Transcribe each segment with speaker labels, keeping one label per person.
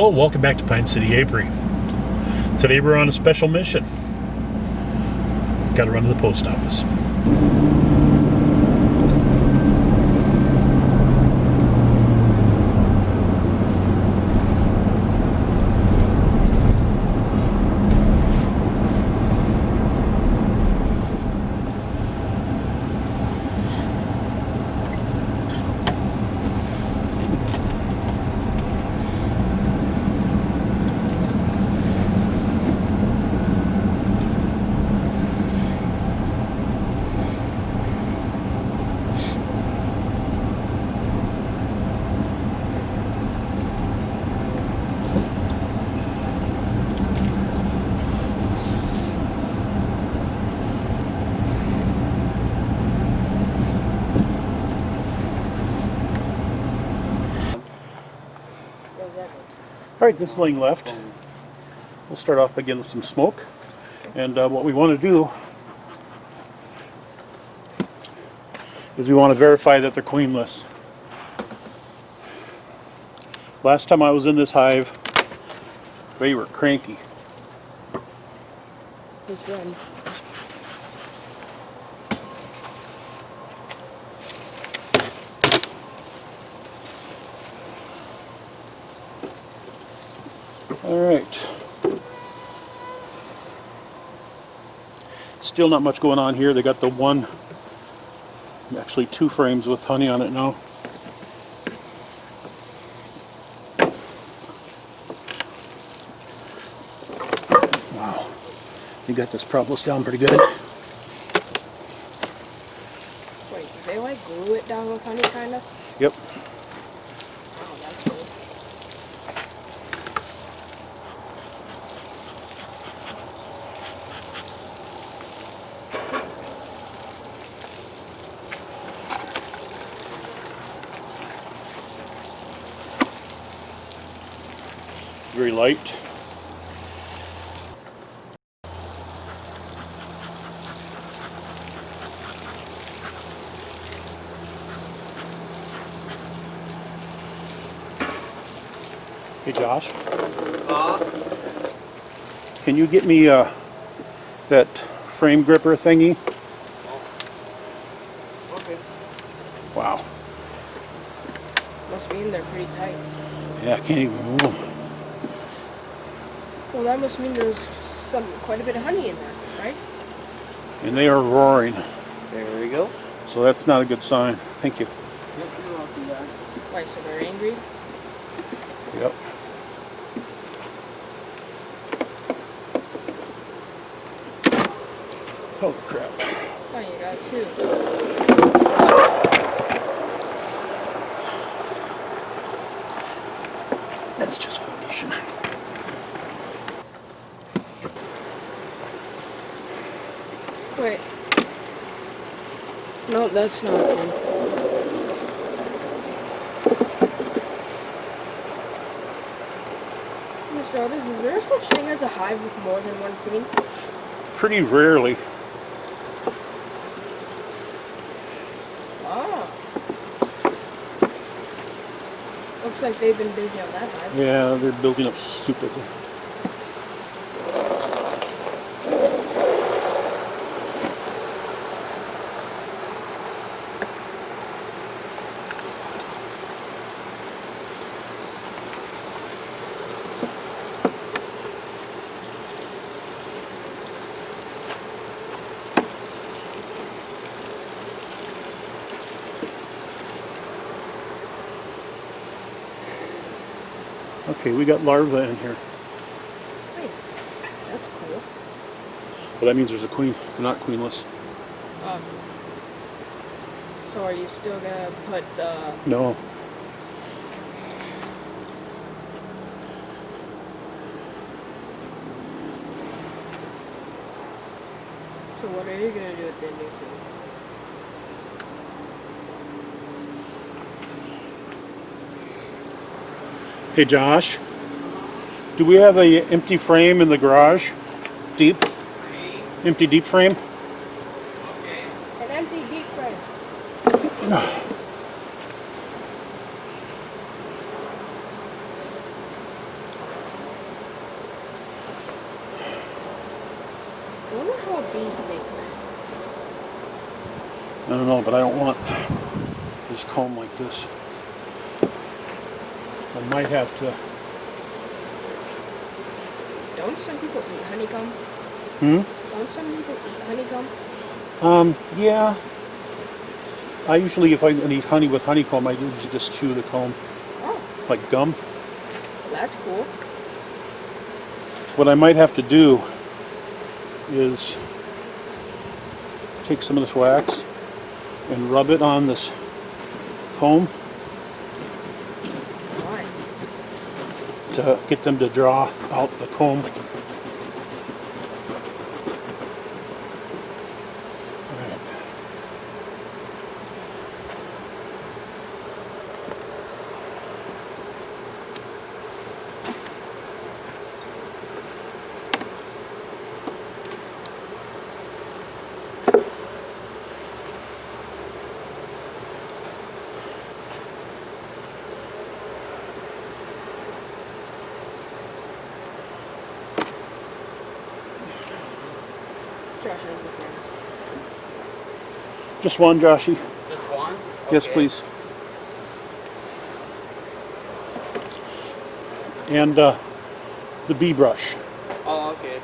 Speaker 1: Hello, welcome back to Pine City Apiary. Today we're on a special mission. Got to run to the post office. Alright, this lane left. We'll start off by getting some smoke. And what we want to do is we want to verify that they're queenless. Last time I was in this hive, they were cranky.
Speaker 2: Who's one?
Speaker 1: All right. Still not much going on here. They got the one, actually two frames with honey on it now. Wow. You got this probos down pretty good.
Speaker 2: Wait, do they like glue it down with honey, kind of?
Speaker 1: Yep.
Speaker 2: Wow, that's cool.
Speaker 1: Very light. Hey Josh, can you get me that frame gripper thingy?
Speaker 2: Okay.
Speaker 1: Wow.
Speaker 2: Must mean they're pretty tight.
Speaker 1: Yeah, I can't even move them.
Speaker 2: Well, that must mean there's quite a bit of honey in there, right?
Speaker 1: And they are roaring.
Speaker 3: There we go.
Speaker 1: So that's not a good sign. Thank you.
Speaker 3: Yep, you're welcome back.
Speaker 2: Why, so they're angry?
Speaker 1: Yep. Holy crap.
Speaker 2: Oh, you got two.
Speaker 1: That's just foundation.
Speaker 2: Wait. No, that's not one. Mr. Otis, is there such thing as a hive with more than one queen?
Speaker 1: Pretty rarely.
Speaker 2: Ah. Looks like they've been busy on that hive.
Speaker 1: Yeah, they're building up stupidly. Okay, we got larvae in here.
Speaker 2: Hey, that's cool.
Speaker 1: But that means there's a queen. They're not queenless.
Speaker 2: So are you still gonna put the...
Speaker 1: No.
Speaker 2: So what are you gonna do with the new queen?
Speaker 1: Hey Josh, do we have a empty frame in the garage? Deep? Empty deep frame?
Speaker 2: Okay. An empty deep frame. Oh, bee thing.
Speaker 1: I don't know, but I don't want this comb like this. I might have to.
Speaker 2: Don't some people eat honeycomb? Don't some people eat honeycomb?
Speaker 1: Yeah. I usually, if I eat honey with honeycomb, I usually just chew the comb
Speaker 2: Oh,
Speaker 1: like gum.
Speaker 2: that's cool.
Speaker 1: What I might have to do is take some of this wax and rub it on this comb
Speaker 2: Why?
Speaker 1: to get them to draw out the comb. Alright.
Speaker 2: Josh has the friend.
Speaker 1: Just one, Joshy.
Speaker 3: Just one?
Speaker 1: Yes,
Speaker 3: Okay.
Speaker 1: please. And the bee brush.
Speaker 3: Oh, okay.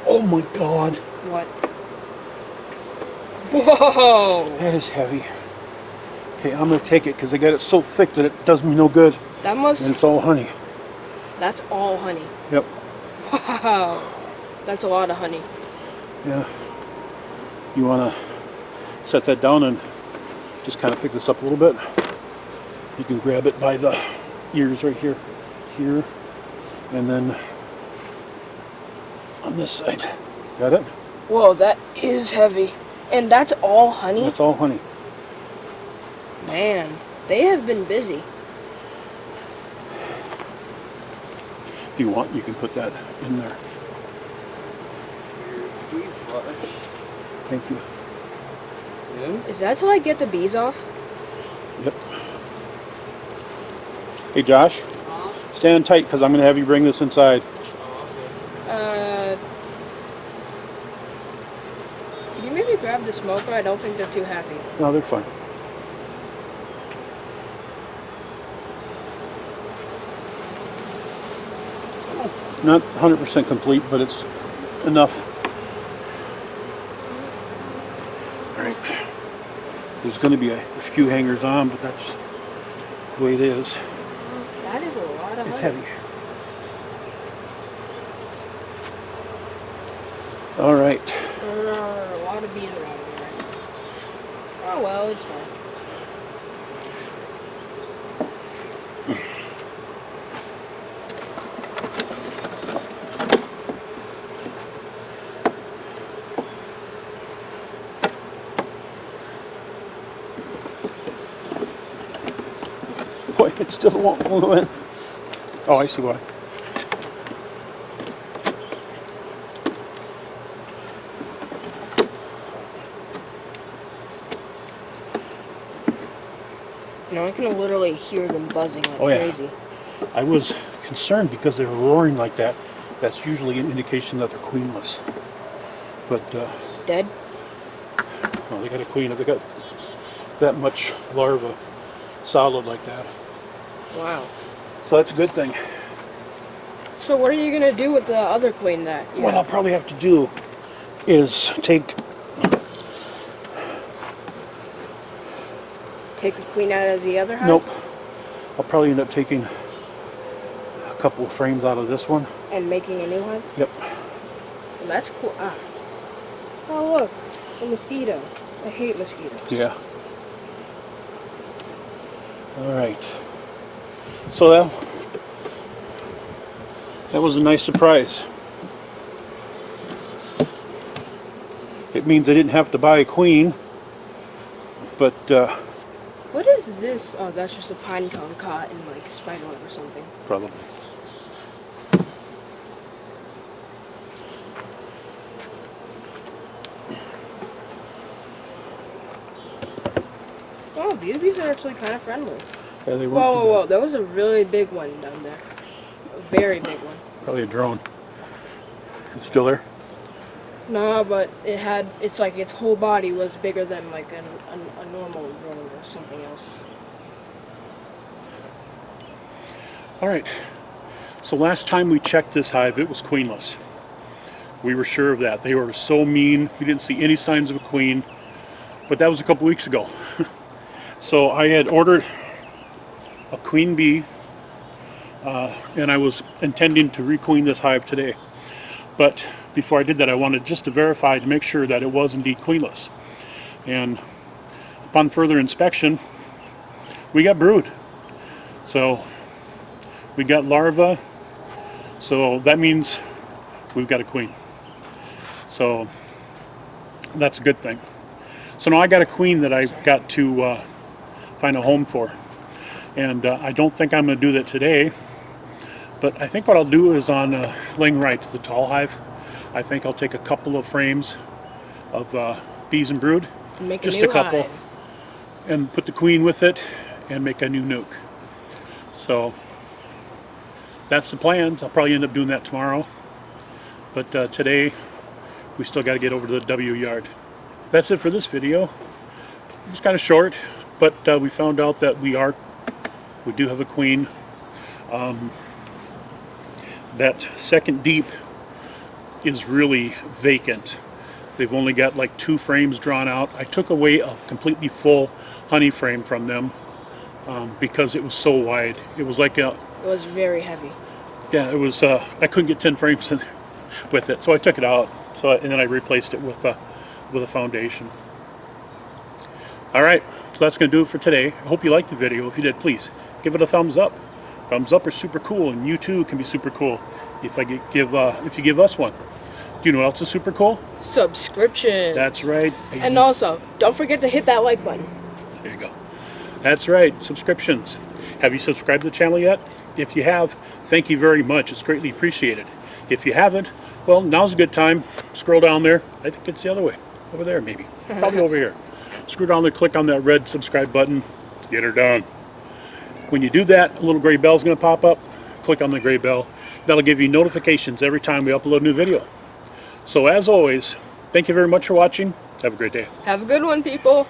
Speaker 1: Oh my God,
Speaker 2: What? Whoa!
Speaker 1: that is heavy. Okay, I'm gonna take it because I got it so thick that it does me no good,
Speaker 2: That
Speaker 1: and
Speaker 2: must.
Speaker 1: it's all honey.
Speaker 2: That's all honey.
Speaker 1: Yep.
Speaker 2: Wow. That's a lot of honey.
Speaker 1: Yeah. You wanna set that down and just kind of pick this up a little bit. You can grab it by the ears right here, and then on this side. Got it?
Speaker 2: Whoa, that is heavy. And that's all honey?
Speaker 1: That's all honey.
Speaker 2: Man, they have been busy.
Speaker 1: If you want, you can put that in there.
Speaker 3: Bee brush.
Speaker 1: Thank you.
Speaker 3: Yeah.
Speaker 2: Is that till I get the bees off?
Speaker 1: Yep. Hey Josh, stand tight because I'm going to have you bring this inside.
Speaker 2: Can you maybe grab the smoker? I don't think they're too happy.
Speaker 1: No, they're fine. Not 100% complete, but it's enough. All right. There's going to be a few hangers on, but that's the way it is.
Speaker 2: That is a lot of
Speaker 1: It's
Speaker 2: honey.
Speaker 1: heavy. All right.
Speaker 2: There are a lot of bees around here. Oh well, it's fine.
Speaker 1: Boy, it still won't go in. Oh, I see why.
Speaker 2: You know, I can literally hear them buzzing like
Speaker 1: Oh, yeah.
Speaker 2: crazy.
Speaker 1: I was concerned because they were roaring like that. That's usually an indication that they're queenless. But,
Speaker 2: Dead?
Speaker 1: well, they got a queen. If they got that much larva solid like that.
Speaker 2: Wow.
Speaker 1: So that's a good thing.
Speaker 2: So what are you gonna do with the other queen that you
Speaker 1: What I'll
Speaker 2: have?
Speaker 1: probably have to do is take,
Speaker 2: Take a queen out of the other hive?
Speaker 1: nope, I'll probably end up taking a couple of frames out of this one.
Speaker 2: And making a new one?
Speaker 1: Yep.
Speaker 2: Well, that's cool. Ah. Oh look, a mosquito. I hate mosquitoes.
Speaker 1: Yeah. All right. So that was a nice surprise. It means I didn't have to buy a queen, but
Speaker 2: What is this? Oh, that's just a pine cone caught in like spiderweb or something.
Speaker 1: probably.
Speaker 2: Oh, these bees are actually kind of friendly.
Speaker 1: Yeah, they weren't
Speaker 2: Whoa,
Speaker 1: too
Speaker 2: whoa, whoa!
Speaker 1: bad.
Speaker 2: There was a really big one down there. A very big one.
Speaker 1: Probably a drone. It's still there?
Speaker 2: No, but it's like its whole body was bigger than like a normal drone or something else.
Speaker 1: All right. So last time we checked this hive, it was queenless. We were sure of that. They were so mean. We didn't see any signs of a queen. But that was a couple weeks ago. So I had ordered a queen bee, and I was intending to requeen this hive today. But before I did that, I wanted just to verify to make sure that it was indeed queenless. And upon further inspection, we got brood. So we got larvae. So that means we've got a queen. So that's a good thing. So now I got a queen that I've got to find a home for. And I don't think I'm going to do that today. But I think what I'll do is on laying right, the tall hive, I think I'll take a couple of frames of bees and brood,
Speaker 2: And make
Speaker 1: just
Speaker 2: a new
Speaker 1: a couple,
Speaker 2: hive.
Speaker 1: and put the queen with it and make a new nuke. So that's the plans. I'll probably end up doing that tomorrow. But today we still got to get over to the W yard. That's it for this video. It was kind of short, but we found out that we do have a queen. That second deep is really vacant. They've only got like 2 frames drawn out. I took away a completely full honey frame from them because it was so wide. It was like
Speaker 2: It was very heavy.
Speaker 1: yeah, it was. I couldn't get 10 frames in with it, so I took it out. And then I replaced it with a foundation. All right, so that's going to do it for today. I hope you liked the video. If you did, please give it a thumbs up. Thumbs up are super cool, and you too can be super cool if you give us one. Do you know what else is super cool?
Speaker 2: Subscription.
Speaker 1: That's right.
Speaker 2: And also, don't forget to hit that like button.
Speaker 1: There you go. That's right, subscriptions. Have you subscribed to the channel yet? If you have, thank you very much. It's greatly appreciated. If you haven't, well, now's a good time. Scroll down there. I think it's the other way. Over there, maybe. Probably over here. Scroll down there, click on that red subscribe button. Get her done. When you do that, a little gray bell is going to pop up. Click on the gray bell. That'll give you notifications every time we upload a new video. So as always, thank you very much for watching. Have a great day.
Speaker 2: Have a good one, people.